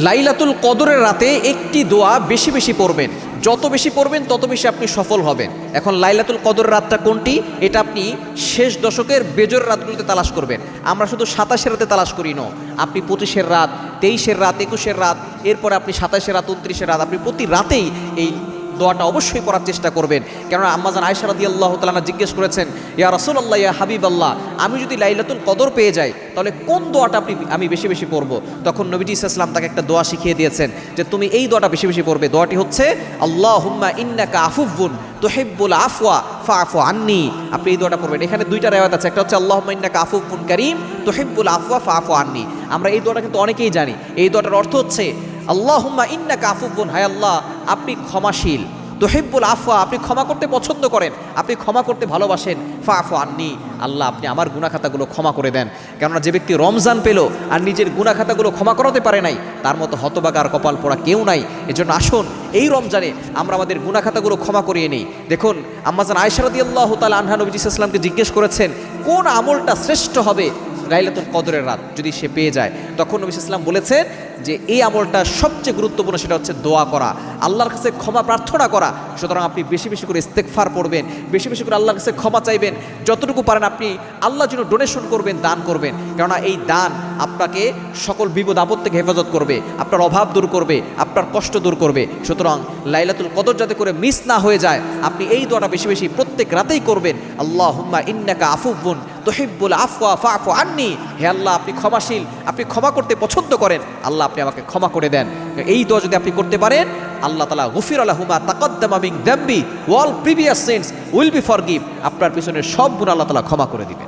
লাইলাতুল কদরের রাতে একটি দোয়া বেশি বেশি পড়বেন, যত বেশি পড়বেন তত বেশি আপনি সফল হবেন। এখন লাইলাতুল কদরের রাতটা কোনটি, এটা আপনি শেষ দশকের বেজোর রাতগুলোতে তালাশ করবেন। আমরা শুধু 27-এর রাতে তালাশ করি না, আপনি 25-এর রাত, 23-এর রাত, 21-এর রাত, এরপরে আপনি 27-এর রাত, 29-এর রাত, আপনি প্রতি রাতেই এই দোয়াটা অবশ্যই পড়ার চেষ্টা করবেন। কেননা আম্মাজান আয়েশা রাদিয়াল্লাহু তাআলা জিজ্ঞেস করেছেন, ইয়া রাসূলুল্লাহ, ইয়া হাবিবাল্লাহ, আমি যদি লাইলাতুল কদর পেয়ে যাই তাহলে কোন দোয়াটা আমি বেশি বেশি পড়ব? তখন নবীজি সাল্লাল্লাহু আলাইহি ওয়াসাল্লাম তাকে একটা দোয়া শিখিয়ে দিয়েছেন যে তুমি এই দোয়াটা বেশি বেশি পড়বে। দোয়াটি হচ্ছে আল্লাহুম্মা ইন্নাকা আফুউন তুহিব্বুল আফওয়া ফাআফু আন্নি। আপনি এই দোয়াটা পড়বেন। এখানে দুইটা রিওয়ায়াত আছে, একটা হচ্ছে আল্লাহুম্মা ইন্নাকা আফুউন কারীম তুহিব্বুল আফওয়া ফাআফু আন্নি। আমরা এই দোয়াটা কিন্তু অনেকেই জানি। এই দোয়াটার অর্থ হচ্ছে আল্লাহুম্মা ইন্নাকা আফুউন, হায় আল্লাহ আপনি ক্ষমাশীল, তুহিব্বুল আফওয়া আপনি ক্ষমা করতে পছন্দ করেন, আপনি ক্ষমা করতে ভালোবাসেন, ফাআফু আন্নি আল্লাহ আপনি আমার গুনাহখাতাগুলো ক্ষমা করে দেন। কেননা যে ব্যক্তি রমজান পেল আর নিজের গুনাহখাতাগুলো ক্ষমা করাতে পারে নাই, তার মতো হতভাগা আর কপাল পোড়া কেউ নাই। এজন্য আসুন এই রমজানে আমরা আমাদের গুনাহখাতাগুলো ক্ষমা করিয়ে নিই। দেখুন আম্মাজান আয়েশা রাদিয়াল্লাহু তাআলা আনহা নবী সাল্লাল্লাহু আলাইহি ওয়াসাল্লামকে জিজ্ঞেস করেছেন কোন আমলটা শ্রেষ্ঠ হবে লাইলাতুল কদরের রাত যদি সে পেয়ে যায়। তখন নবী সাল্লাল্লাহু আলাইহি ওয়াসাল্লাম বলেছেন যে এই আমলটা সবচেয়ে গুরুত্বপূর্ণ, সেটা হচ্ছে দোয়া করা, আল্লাহর কাছে ক্ষমা প্রার্থনা করা। সুতরাং আপনি বেশি বেশি করে ইস্তেগফার পড়বেন, বেশি বেশি করে আল্লাহর কাছে ক্ষমা চাইবেন, যতটুকু পারেন আপনি আল্লাহর জন্য ডোনেশন করবেন, দান করবেন। কেননা এই দান আপনাকে সকল বিপদ আপদ থেকে হেফাজত করবে, আপনার অভাব দূর করবে, আপনার কষ্ট দূর করবে। সুতরাং লাইলাতুল কদর যাতে করে মিস না হয়ে যায়, আপনি এই দোয়াটা বেশি বেশি প্রত্যেক রাতেই করবেন। আল্লাহুম্মা ইন্নাকা আফুউন তুহিব্বুল আফওয়া ফাআফু আন্নি, হে আল্লাহ আপনি ক্ষমাশীল, আপনি ক্ষমা করতে পছন্দ করেন, আল্লাহ আপনি আমাকে ক্ষমা করে দেন। এই দোয়া যদি আপনি করতে পারেন, আল্লাহ তাআলা গুফিরা লাহু মা তাকাদ্দামা মিন যামবি ওয়াল previous sins will be forgive, আপনার পিছনের সব গুনাহ আল্লাহ তাআলা ক্ষমা করে দিবেন।